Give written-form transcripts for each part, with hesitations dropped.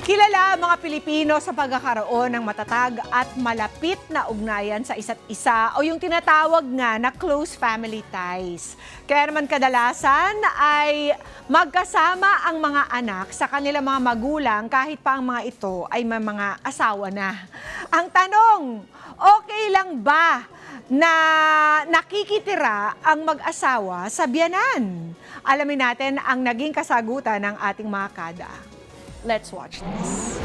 Kilala ang mga Pilipino sa pagkakaroon ng matatag at malapit na ugnayan sa isa't isa o yung tinatawag nga na close family ties. Kaya naman kadalasan ay magkasama ang mga anak sa kanilang mga magulang kahit pa ang mga ito ay may mga asawa na. Ang tanong, okay lang ba na nakikitira ang mag-asawa sa biyenan? Alamin natin ang naging kasagutan ng ating mga kada. Let's watch this.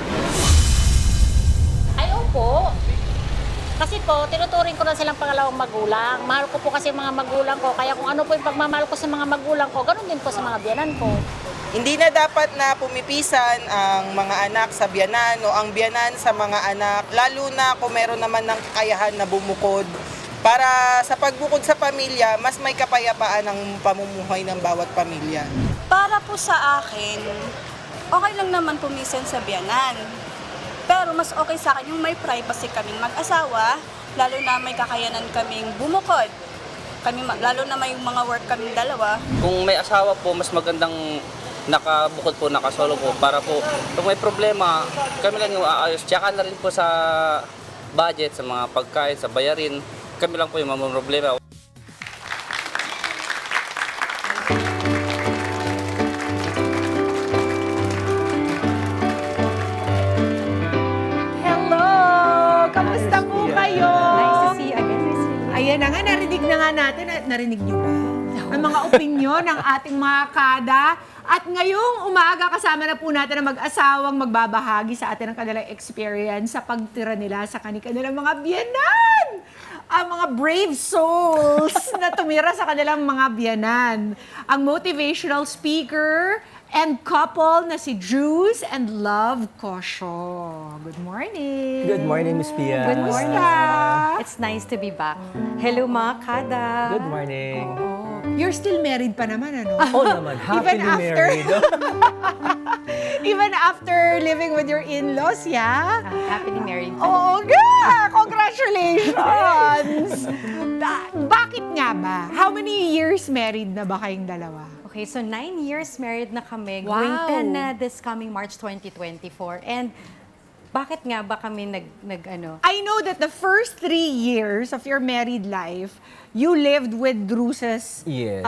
Ay, opo. Kasi po, tinuturing ko na silang pangalawang magulang. Mahal ko po kasi mga magulang ko. Kaya kung ano po yung pagmamahal ko sa mga magulang ko, ganun din po sa mga biyenan ko. Hindi na dapat na pumipisan ang mga anak sa biyenan o ang biyenan sa mga anak, lalo na kung meron naman ng kakayahan na bumukod. Para sa pagbukod sa pamilya, mas may kapayapaan ang pamumuhay ng bawat pamilya. Para po sa akin, okay lang naman pumisan sa biyenan. Pero mas okay sa akin yung may privacy kaming mag-asawa, lalo na may kakayanan kaming bumukod. Lalo na may mga work kaming dalawa. Kung may asawa po, mas magandang nakabukod po, nakasolo po. Para po, kung may problema, kami lang yung aayos. Tsaka na rin po sa budget, sa mga pagkain, sa bayarin. Kami lang po yung mga problema. Ayan na nga, narinig na nga natin, narinig niyo ba? Ang mga opinyon ng ating mga kada. At ngayong umaga, kasama na po natin ang mag-asawang magbabahagi sa atin ng kanilang experience sa pagtira nila sa kanilang mga biyenan. Ang mga brave souls na tumira sa kanilang mga biyenan. Ang motivational speaker and couple na si Dreus and Love Cosio. Good morning. Good morning, Miss Pia. Good morning. It's nice to be back. Hello, mga kada. Good morning. You're still married pa naman, ano? Oo naman, happily married. Even after living with your in-laws, yeah? Happily married. Oo nga! Congratulations! Bakit nga ba? How many years married na ba kayong dalawa? Okay, so 9 years married na kami. Wow. Going 10 na this coming March 2024. And bakit nga ba kami nag-ano? I know that the first 3 years of your married life, you lived with Dreus's Yes.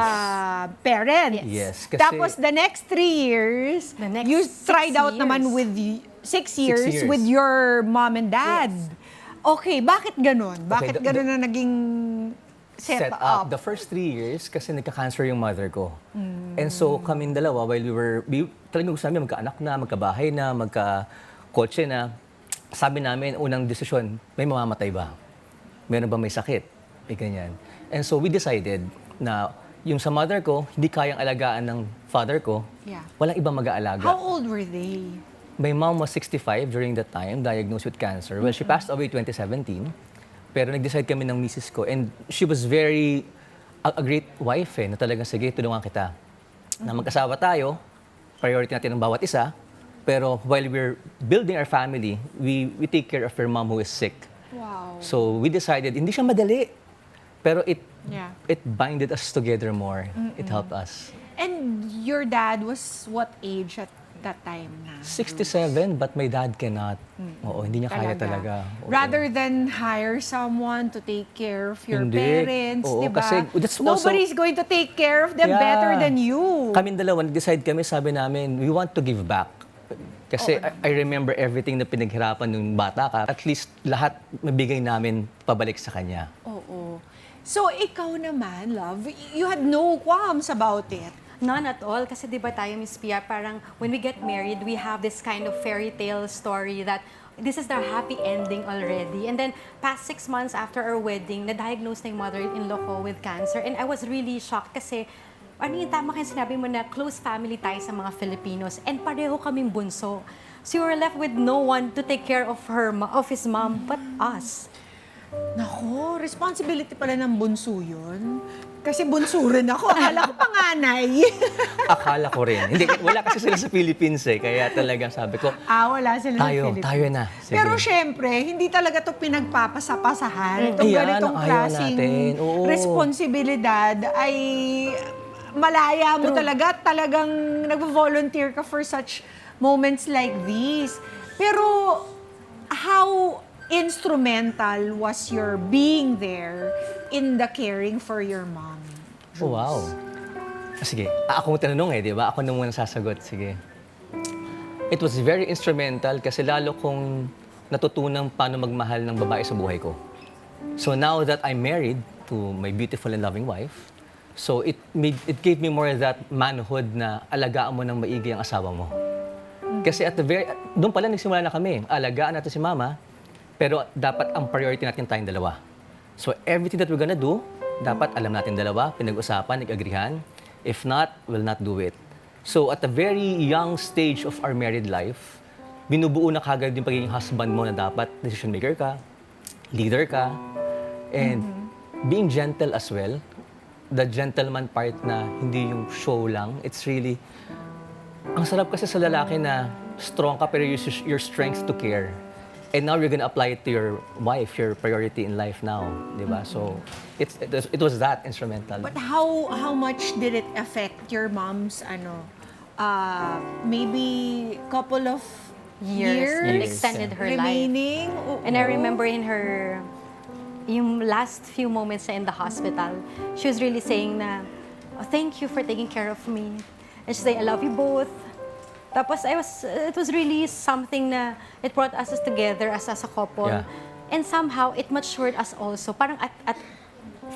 parents. Yes, kasi- Tapos the next 3 years, The next you 6 tried out years. naman with 6 years, years. with your mom and dad. Yes. Okay, bakit ganun? Bakit Okay, ganun na naging set up? The first 3 years, kasi nagka-cancer yung mother ko. And so, kaming dalawa, while talagang gusto namin magka-anak na, magkabahay na, magka-kotse na, sabi namin, unang desisyon, may mamamatay ba? Meron ba may sakit? May ganyan. And so, we decided na yung sa mother ko, hindi kayang alagaan ng father ko, Yeah. walang ibang mag-aalaga. How old were they? My mom was 65 during that time, diagnosed with cancer. Well, she passed away 2017. Pero nag-decide kami ng misis ko. And she was a great wife na talagang, sige, tulungan kita. Na mag-asawa tayo, priority natin ng bawat isa. Pero while we're building our family, we take care of her mom who is sick. Wow. So we decided, hindi siya madali. Pero Yeah. it binded us together more. It helped us. And your dad was what age at that time na? 67, but my dad cannot. Oo, hindi niya kaya talaga. Oo. Rather than hire someone to take care of your Hindi. parents, Oo, di ba? kasi that's also- Nobody's going to take care of them Yeah. better than you. Kaming dalawa, nag-decide kami, sabi namin, we want to give back. Kasi I remember everything na pinaghirapan nung bata ka. At least lahat mabigay namin pabalik sa kanya. Oo. So, ikaw naman, love, you had no qualms about it. None at all. Kasi di ba tayo, Miss Pia, parang when we get married, we have this kind of fairy tale story that this is our happy ending already. And then, past 6 months after our wedding, na-diagnose na yung mother-in-law ko with cancer. And I was really shocked kasi, ano yung tama kayo sinabi mo na close family tayo sa mga Filipinos. And pareho kaming bunso. So we were left with no one to take care of his mom, but us. Nako, responsibility pala ng bunso yun. Kasi bunso rin ako. Akala ko panganay. Akala ko rin. Hindi, wala kasi sila sa Philippines kaya talagang sabi ko, Wala sila sa Philippines. tayo na. Sige. Pero syempre, hindi talaga to pinagpapasapasahan. Itong Ayan, ganitong ang ayaw klaseng natin. Oo. responsibilidad ay malaya mo talagang nag-volunteer ka for such moments like these. Pero how instrumental was your being there in the caring for your mom? Oh, wow. Sige, ako tinanong di ba? Ako na muna sasagot. Sige. It was very instrumental kasi lalo kong natutunan paano magmahal ng babae sa buhay ko. So now that I'm married to my beautiful and loving wife, so it gave me more that manhood na alagaan mo ng maigi ang asawa mo. Kasi doon pala nagsimula na kami. Alagaan natin si mama, pero dapat ang priority natin tayong dalawa. So everything that we're gonna do, dapat alam natin dalawa, pinag-usapan, nag-agreehan. If not, we'll not do it. So at a very young stage of our married life, binubuo na kagad yung pagiging husband mo na dapat decision maker ka, leader ka, and being gentle as well. The gentleman part na hindi yung show lang. It's really, ang sarap kasi sa lalaki na strong ka pero use your strength to care. And now you're gonna apply it to your wife, your priority in life now, di ba? So it was that instrumental. But how much did it affect your mom's maybe couple of years and extended her remaining? life. And I remember in her yung last few moments na in the hospital, she was really saying na, oh, thank you for taking care of me. And she said, I love you both. Tapos it was really something na it brought us together as a couple. Yeah. And somehow, it matured us also. Parang at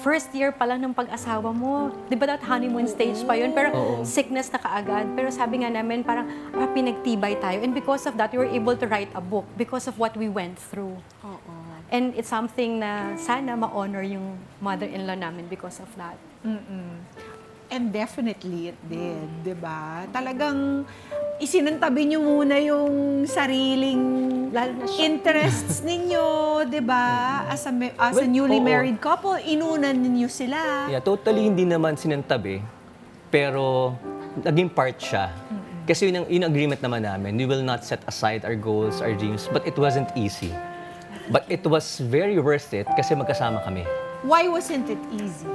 first year pa lang ng pag-asawa mo, di ba that honeymoon stage pa yun? Pero sickness na kaagad. Pero sabi nga namin, parang pinagtibay tayo. And because of that, we were able to write a book because of what we went through. And it's something na sana ma-honor yung mother-in-law namin because of that. And definitely it did, di ba? Talagang isinantabi niyo muna yung sariling interests ninyo, di ba? As a newly married couple, inunan ninyo sila. Yeah, totally hindi naman sinantabi, pero naging part siya. Kasi yun ang agreement naman namin. We will not set aside our goals, our dreams, but it wasn't easy. But it was very worth it kasi magkasama kami. Why wasn't it easy?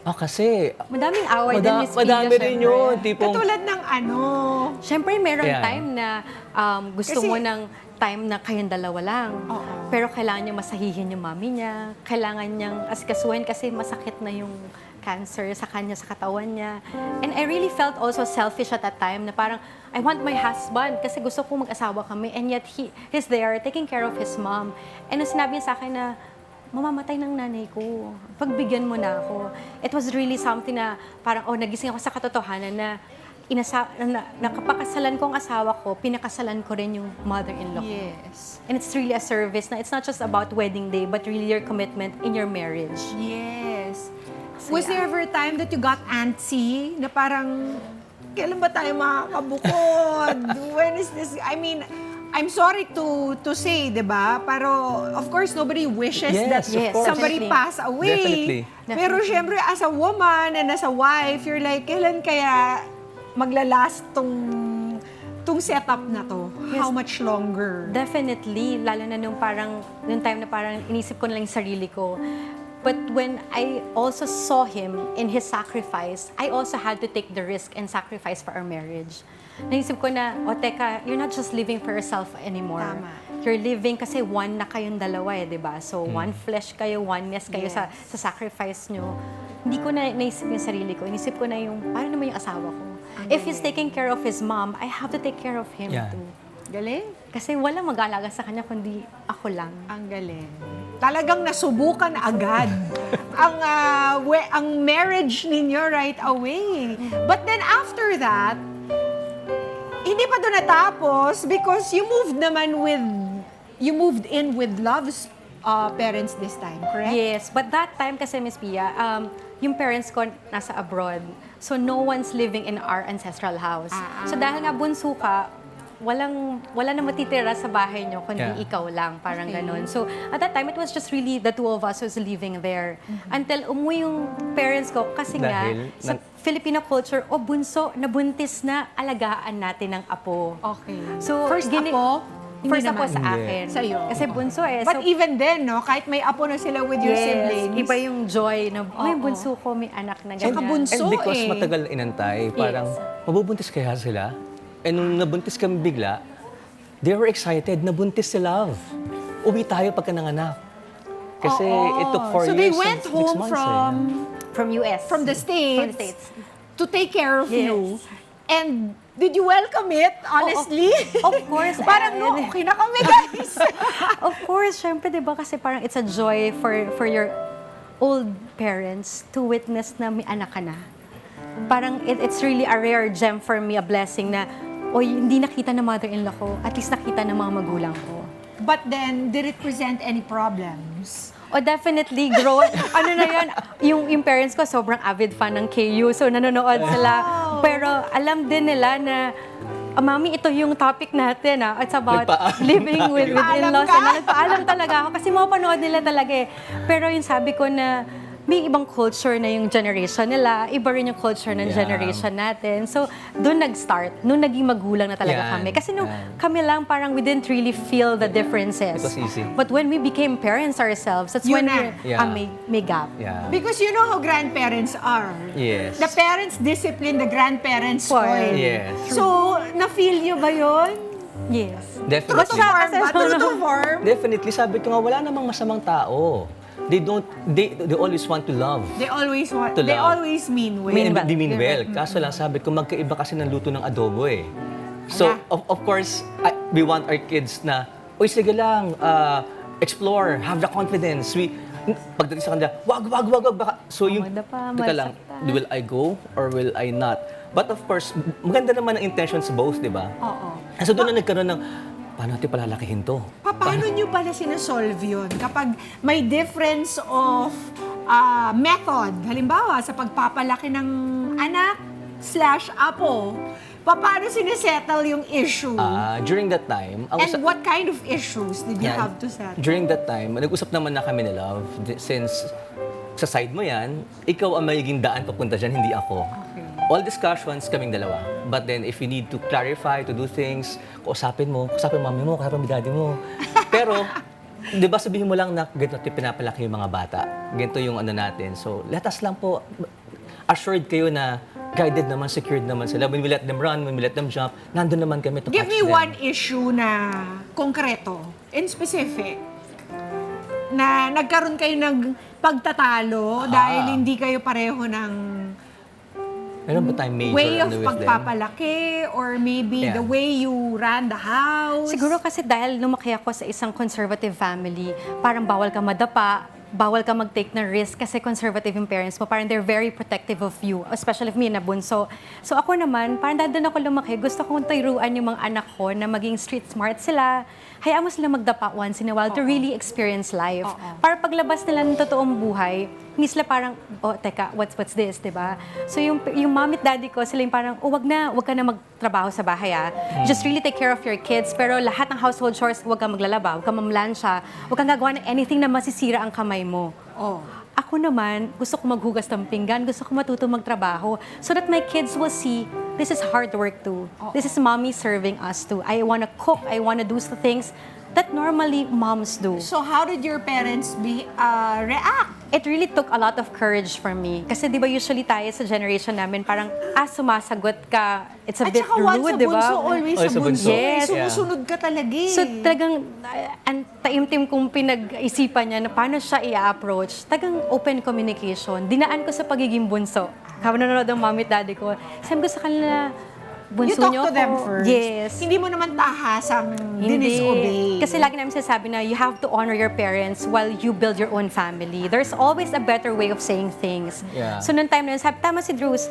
Kasi Madaming away din, Miss Pia, madami rin syempre. yun. Tipong, Katulad ng Siyempre, meron Yeah. time na gusto Kasi- mo ng time na kayong dalawa lang. Oo. Pero kailangan niya masahihin yung mami niya. Kailangan niyang asikasuhin kasi masakit na yung cancer sa kanya, sa katawan niya. And I really felt also selfish at that time na parang, I want my husband kasi gusto ko mag-asawa kami. And yet, he's there taking care of his mom. And nung sinabi niya sa akin na, mamamatay ng nanay ko. Pagbigyan mo na ako. It was really something na parang, nagising ako sa katotohanan na nakapakasalan ko ang asawa ko, pinakasalan ko rin yung mother-in-law ko. Yes. And it's really a service na it's not just about wedding day, but really your commitment in your marriage. Yes. So, Was there ever a time that you got antsy na parang, kailan ba tayo makakabukod? When is this? I mean, I'm sorry to say, di ba? Pero, of course, nobody wishes that Yes, of course. somebody Definitely. pass away. Definitely. Pero syempre, as a woman and as a wife, you're like, kailan kaya maglalast tong setup na to? How much longer? Definitely, lalo na nung time na parang inisip ko na lang yung sarili ko. But when I also saw him in his sacrifice, I also had to take the risk and sacrifice for our marriage. Naisip ko na, teka, you're not just living for yourself anymore. Tama. You're living kasi one na kayong dalawa di ba? So, one flesh kayo, oneness kayo sa sacrifice nyo. Hindi ko na naisip yung sarili ko. Inisip ko na yung, paano naman yung asawa ko? If he's taking care of his mom, I have to take care of him Yeah. too. Galing? Kasi walang mag-aalaga sa kanya kundi ako lang. Ang galing. Talagang nasubukan agad ang marriage ninyo right away. But then after that, hindi pa doon natapos because you moved in with Love's parents this time, correct? Yes, but that time kasi, Miss Pia, yung parents ko nasa abroad. So, no one's living in our ancestral house. So, dahil nga bunso ka, wala na matitira sa bahay nyo, kundi Yeah. ikaw lang, parang ganun. So, at that time, it was just really the two of us who's living there. Until umuwi yung parents ko, kasi Dahil nga, sa Filipino culture, bunso, nabuntis na, alagaan natin ng apo. Okay. So, First apo? Hindi First apo naman. sa Hindi. akin. Sa'yo. Kasi bunso But even then, no, kahit may apo na sila with your siblings. Iba yung joy na, may Oo. bunso ko, may anak na Tsaka ganyan. bunso. and because eh. matagal inantay, parang mabubuntis kaya sila? And nung nabuntis kami bigla, they were excited, nabuntis si Love. Uwi tayo pagka nanganak. Kasi it took 4 So years they and went 6 home months. From US. from the States, to take care of Yes. you. And did you welcome it, honestly? Of course. Parang, no, okay na kami, guys. Of course, syempre, di ba? Kasi parang it's a joy for your old parents to witness na may anak ka na. Parang it's really a rare gem for me, a blessing na, oy, hindi nakita ng mother-in-law ko, at least nakita ng mga magulang ko. But then, did it present any problems? Oh, definitely, ano na yan, yung parents ko, sobrang avid fan ng KU, so nanonood sila. Pero alam din nila na, Mami, ito yung topic natin. It's about living with in-laws. Nagpaalam talaga ako kasi mapanood nila talaga eh. Pero yung sabi ko na, may ibang culture na yung generation nila, iba rin yung culture ng generation natin. So, doon nag-start, nung naging magulang na talaga kami. Kasi nung kami lang, parang we didn't really feel the differences. It was easy. But when we became parents ourselves, that's when may gap. Yeah. Because you know how grandparents are. Yes. The parents discipline, the grandparents spoil. Yes. So, na-feel nyo ba yun? Yes. Definitely. True to form? Definitely. Sabi ko nga, wala namang masamang tao. They always want to love. They always want, To they love. always mean well. They mean well. Kaso lang, sabi ko, magkaiba kasi ng luto ng adobo eh. So, of course, we want our kids na, uy, sige lang, explore, have the confidence. Pagdating sa kanila, wag, baka. So, yung, teka lang, will I go or will I not? But of course, maganda naman ang intentions both, di ba? Oo. So, doon na nagkaroon ng, paano natin palalakihin to? Paano nyo pala sinasolve yun? Kapag may difference of method, halimbawa sa pagpapalaki ng anak/apo, paano sinisettle yung issue? During that time, And what kind of issues did you have to settle? During that time, nag-usap naman na kami ni Love. Since sa side mo yan, ikaw ang magiging daan papunta dyan, hindi ako. Okay. All discussions kaming dalawa. But then, if you need to clarify, to do things, kausapin mami mo, kausapin mo daddy mo. Pero, di ba sabihin mo lang na ganito natin pinapalaki yung mga bata. Ganito yung ano natin. So, let us lang po, assured kayo na guided naman, secured naman sila. When we let them run, when we let them jump, nandun naman kami to Give catch me them. one issue na konkreto, in specific, na nagkaroon kayo ng pagtatalo dahil hindi kayo pareho ng Meron ba tayong major way of ano with them? pagpapalaki or maybe the way you ran the house? Siguro kasi dahil lumaki ako sa isang conservative family, parang bawal ka madapa, bawal ka mag-take ng risk kasi conservative yung parents mo. Parang they're very protective of you, especially if me na bunso. So ako naman, parang doon ako lumaki, gusto kong turuan yung mga anak ko na maging street smart sila. Hayaan mo sila magdapa once in a while to really experience life. Para paglabas nila ng totoong buhay, hindi sila parang, oh, teka, what's this, di ba? So yung mom at daddy ko, sila yung parang, oh, wag ka na magtrabaho sa bahay, Just really take care of your kids, pero lahat ng household chores, wag kang maglalaba, wag kang mamlansya, wag kang gagawa ng anything na masisira ang kamay mo. Ako naman, gusto ko maghugas ng pinggan, gusto ko matuto magtrabaho, so that my kids will see, this is hard work too. This is mommy serving us too. I wanna cook, I wanna do the things that normally moms do. So how did your parents react? It really took a lot of courage for me. Kasi di ba usually tayo sa generation namin, parang, sumasagot ka, it's a bit rude, di ba? At saka always sa bunso. Yes. Sumusunod ka talaga eh. So talagang, ang taimtim kong pinag-isipan niya na paano siya i-approach, tagang open communication. Dinaan ko sa pagiging bunso. Habang nanonood ang mommy at daddy ko, sabi ko sa kanila, bunso You talk niyo to them ako. first. Yes. Hindi mo naman tahasang dinisobey. Kasi lagi namin sinasabi na you have to honor your parents while you build your own family. There's always a better way of saying things. Yeah. So noong time na yun, sabi, tama si Dreus,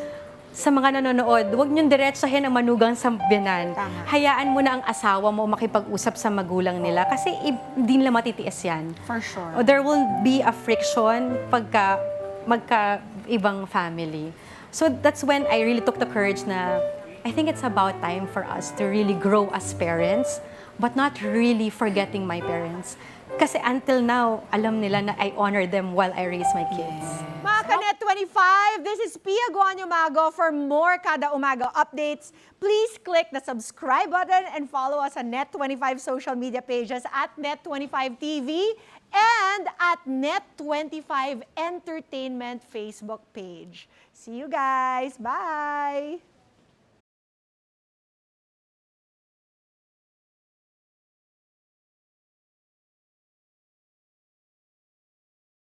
sa mga nanonood, huwag niyong diretsahin ang manugang sa Biyenan. Hayaan mo na ang asawa mo makipag-usap sa magulang nila kasi hindi nila matitiis yan. For sure. Or there will be a friction pagka magka-ibang family. So that's when I really took the courage na I think it's about time for us to really grow as parents, but not really forgetting my parents. Kasi until now, alam nila na I honor them while I raise my kids. Mga Kanet 25, this is Pia Umaga. For more Kada Umaga updates, please click the subscribe button and follow us on Net25 social media pages at Net25 TV and at Net25 Entertainment Facebook page. See you guys. Bye!